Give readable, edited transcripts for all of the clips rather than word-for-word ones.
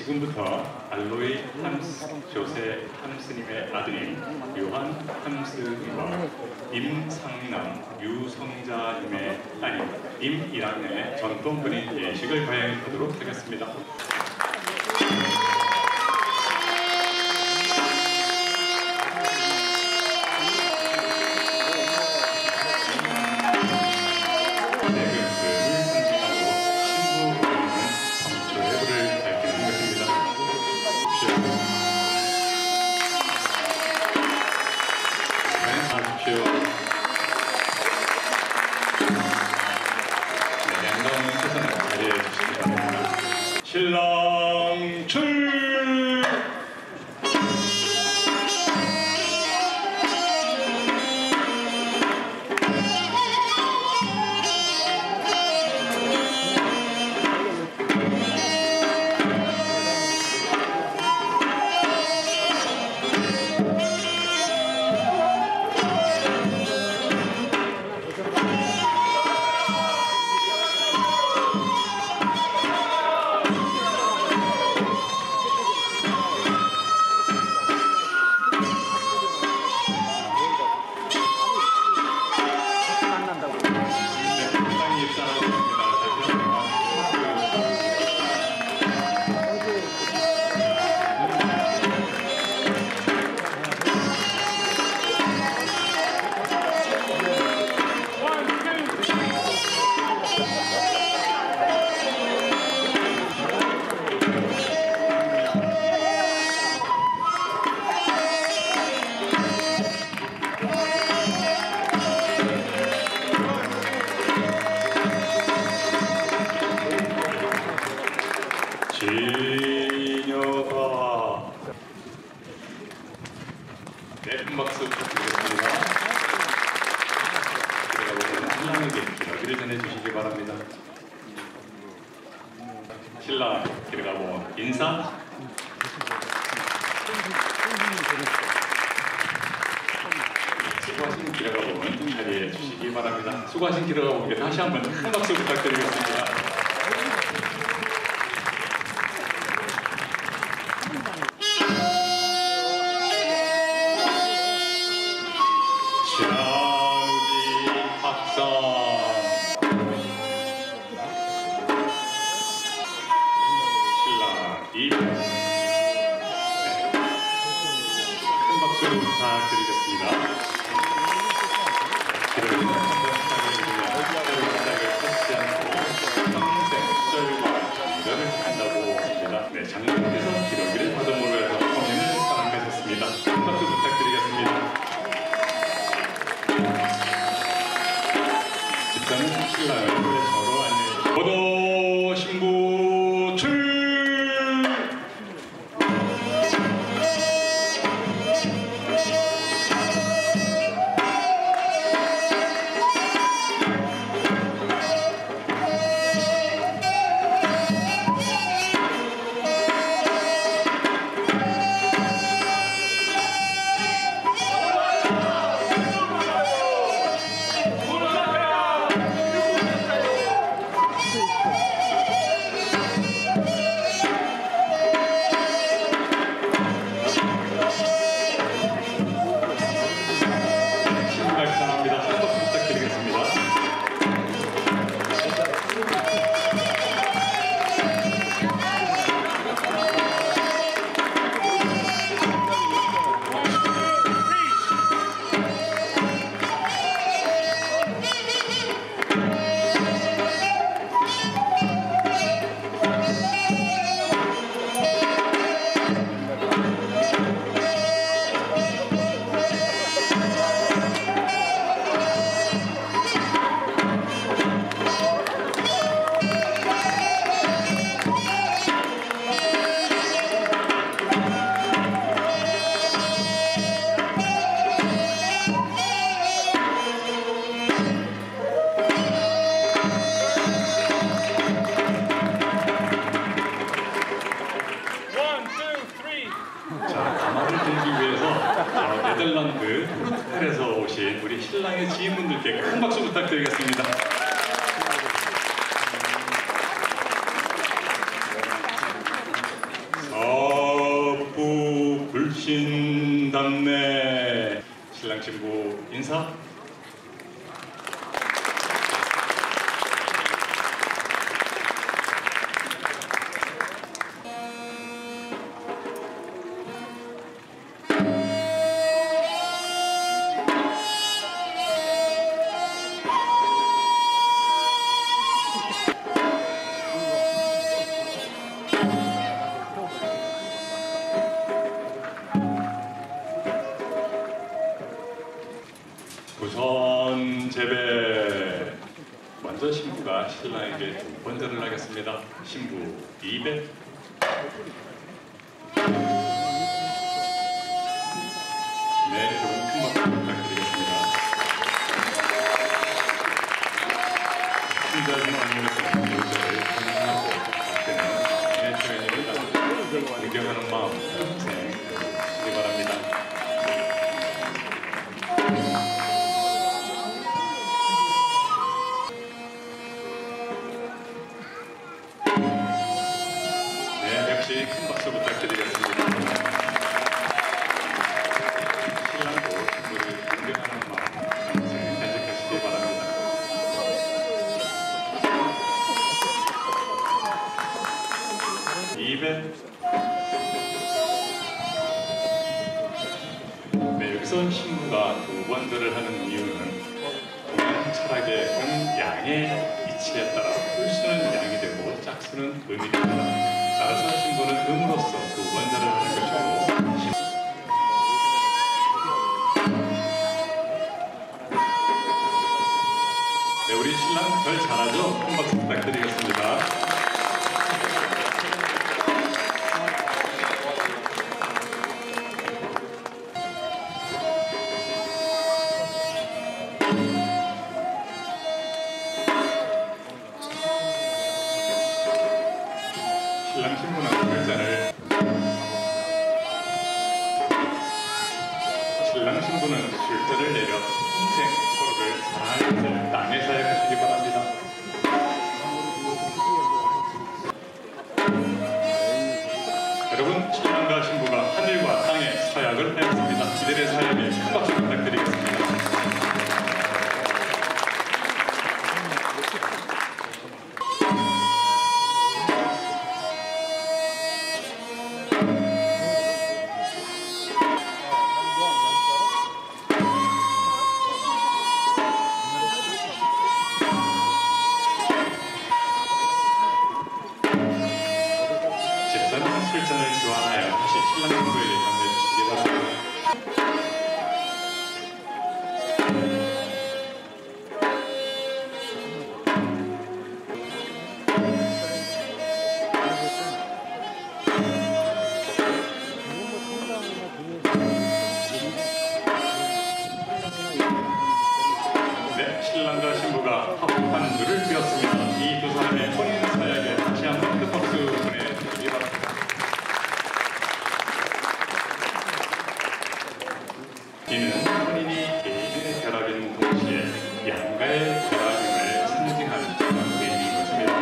지금부터 알로이 함스 조세 함스님의 아들인 요한 함스와 임상남 유성자님의 딸인 임일학년의 전통 그린 예식을 거행하도록 하겠습니다. 신랑 출! 지녀가 네, 큰 박수 부탁드리겠습니다. 신랑에게 기러기를 전해주시기 바랍니다. 신랑 기러가보 인사. 수고하신 기러가보는 자리해 주시기 바랍니다. 수고하신 기러가보에게 다시 한번 큰 박수 부탁드리겠습니다. 부탁드리겠습니다. 기록은 시작을 찾지 않고 평생 수절과 정결을 한다고 합니다. 네, 장로님께서 기록을 화동으로 해서 공연을 사랑하셨습니다. 큰 박수 부탁드리겠습니다. 집사는 신랑을 저로 안내해 보도 신부 출! 네덜란드 포르투갈에서 오신 우리 신랑의 지인분들께 큰 박수 부탁드리겠습니다. 불신답네. 신랑 신부 인사. 우선 재배. 먼저 신부가 신랑에게 두 번째를 하겠습니다. 신부 200. 네, 여러분 큰 박수 부탁드리겠습니다. 신자는 왕님에서 여자를 사랑하고 그때는 내 표현을 존경하는 마음 평생 해주시기 바랍니다. 큰 박수 부탁드리겠습니다. 신랑도 신부를 존경하는 마음 평생 간직하시기 바랍니다. 네, 여기서 신부가 두 번째를 하는 이유는 동양 철학의 양의 이치에 따라 홀수는 양이 되고 짝수는 음이 됩니다. 따라서 신부는 음으로서 두 번째를 하는 것이고, 네, 우리 신랑 절 잘하죠? 큰 박수 부탁드리겠습니다. 신랑 신부는 쉴때를 내려 평생 서로를 사랑하는 땅에 사역하시기 바랍니다. 여러분, 신랑과 신부가 하늘과 땅에 사역을 하였습니다. 이들의 사역에 큰 박수 부탁드리겠습니다. 실전을 교환하여 다시 신랑 신부에게 건네주시기 바랍니다. 네, 신랑과 신부가 합한 줄을 띄었습니다. 이 두 사람의 혼인 사역에 다시 한번 큰 박수 보내주시기 바랍니다. 이는 혼인이 개인의 결합인 동시에 양가의 결합임을 상징하는 의미인 것입니다.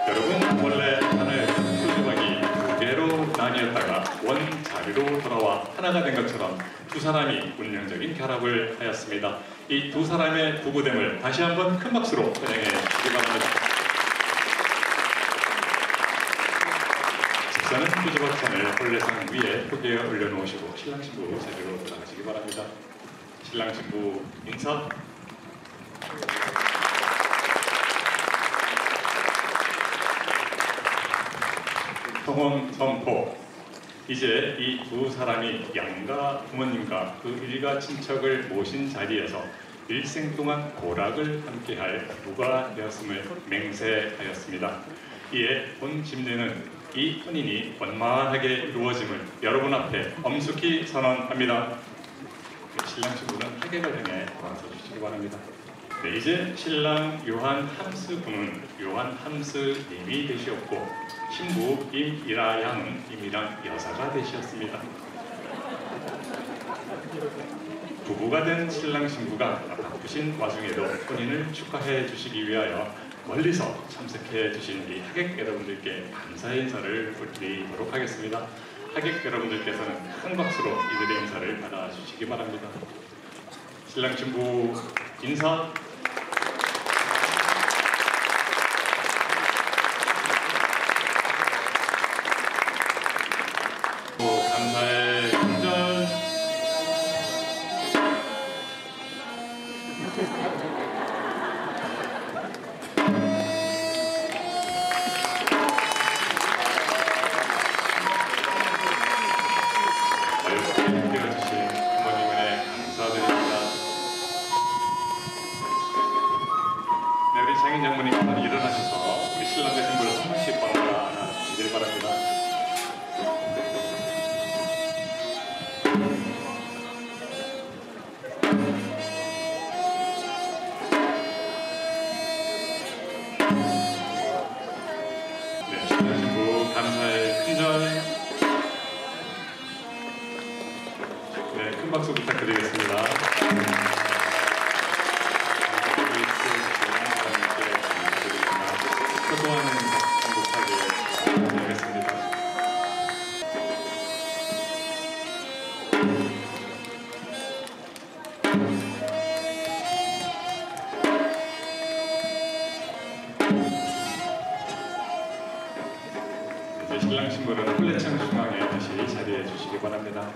여러분, 원래 하나의 표조각이 두 개로 나뉘었다가 원자리로 돌아와 하나가 된 것처럼 두 사람이 운명적인 결합을 하였습니다. 이 두 사람의 부부됨을 다시 한번 큰 박수로 환영해 주시기 바랍니다. 집사는 표조박찬을 혼례상 위에 포개에 올려놓으시고 신랑 신부 자리로 돌아가시기 바랍니다. 신랑 신부 인사. 성혼 선포. 이제 이 두 사람이 양가 부모님과 그 일가 친척을 모신 자리에서 일생 동안 고락을 함께할 부부가 되었음을 맹세하였습니다. 이에 본 집례는 이 혼인이 원만하게 이루어짐을 여러분 앞에 엄숙히 선언합니다. 신랑 신부는 하객을 행해 돌아서 주시기 바랍니다. 네, 이제 신랑 요한 함스 군은 요한 함스 님이 되시었고 신부 임이라 양은 임이랑 여사가 되셨습니다. 부부가 된 신랑 신부가 바쁘신 와중에도 혼인을 축하해 주시기 위하여 멀리서 참석해 주신 이 하객 여러분들께 감사의 인사를 드리도록 하겠습니다. 하객 여러분들께서는 큰 박수로 이들의 인사를 받아주시기 바랍니다. 신랑 신부 인사. 감사의 큰절. 장인 장모님 한번 일어나셔서 우리 신랑과 신부를 한 번씩 번호가 안아 주시길 바랍니다. 네, 신랑 신부 감사의 큰절. 네, 큰 박수 부탁드리겠습니다. 소소한 행복하게 되겠습니다. 이제 신랑 신부는 홀레창 중앙에 다시 자리해 주시기 바랍니다.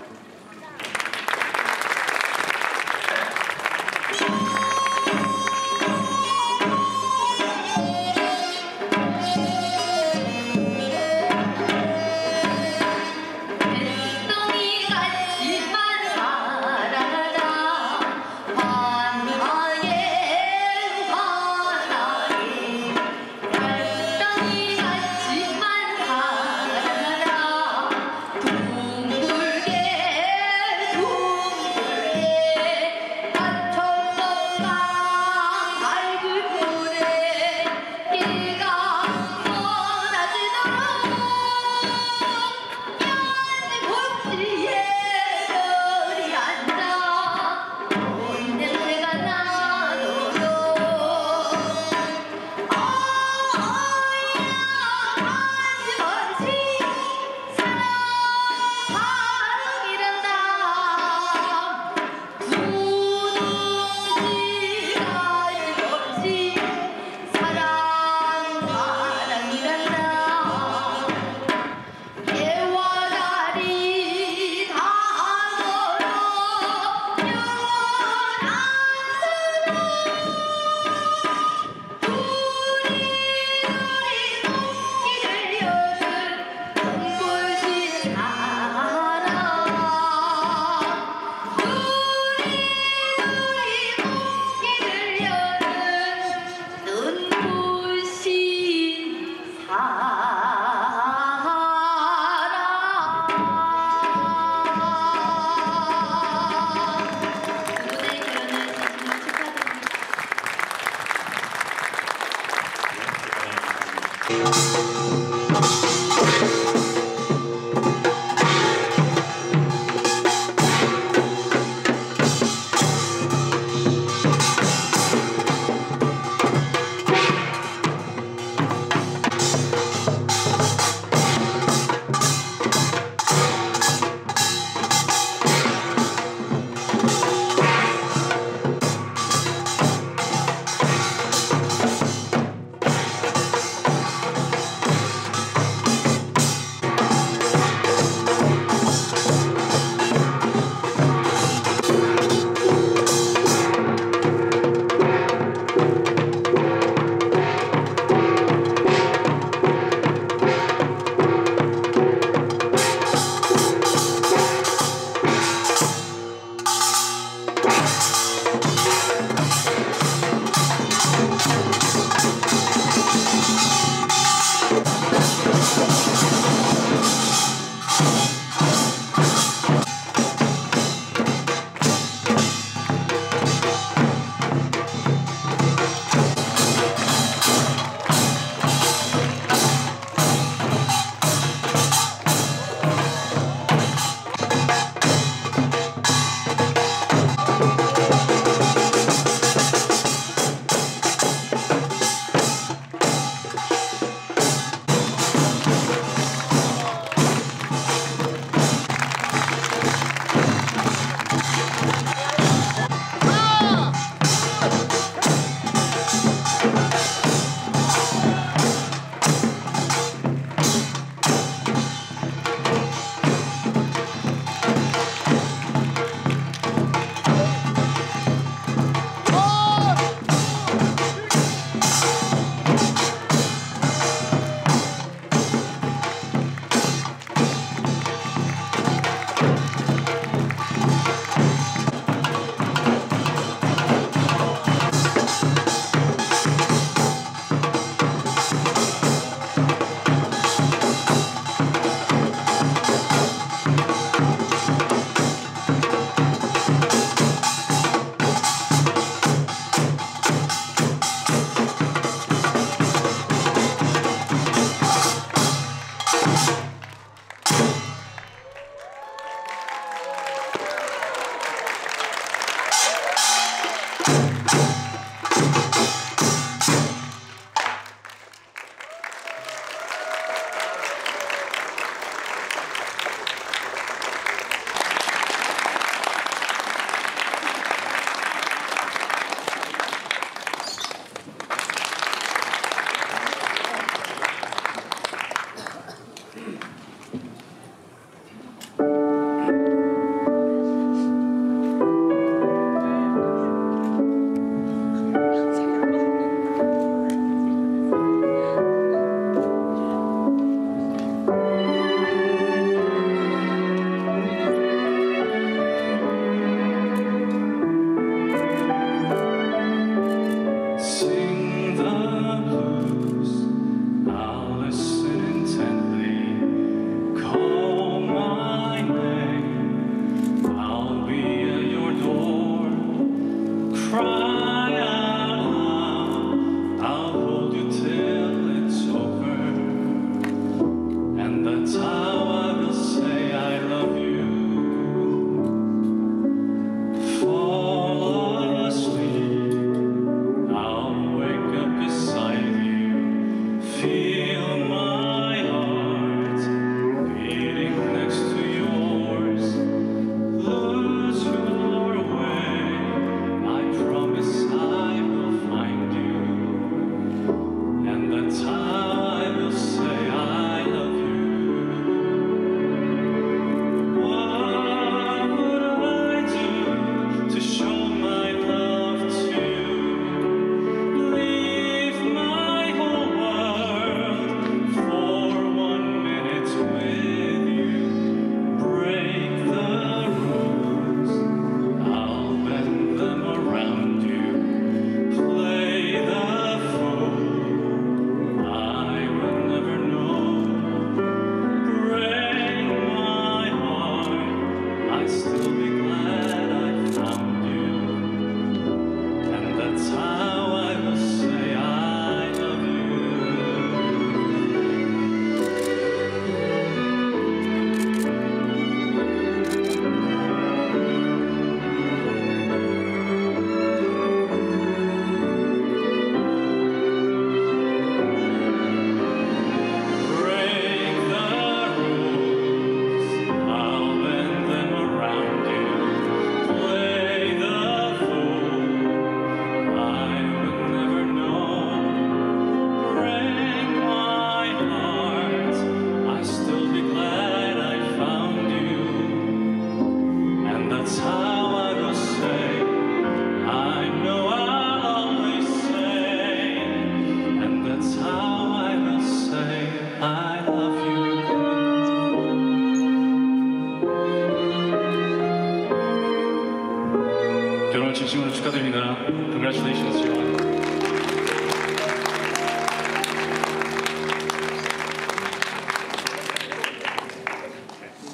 Congratulations, John.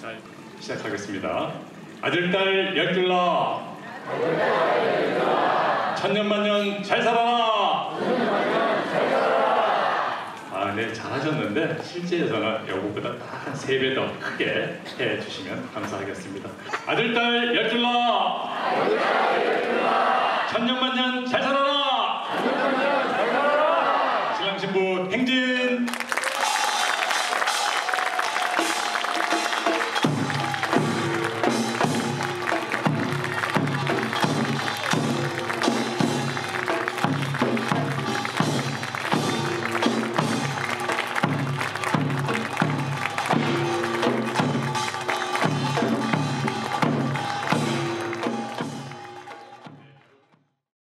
자, 시작하겠습니다. 아들딸 열둘라, 천년만년 잘 살아라. 아, 네, 잘하셨는데 실제에서는 요거보다 한 3배 더 크게 해주시면 감사하겠습니다. 아들딸 열둘라, 천년만년 잘 살아라.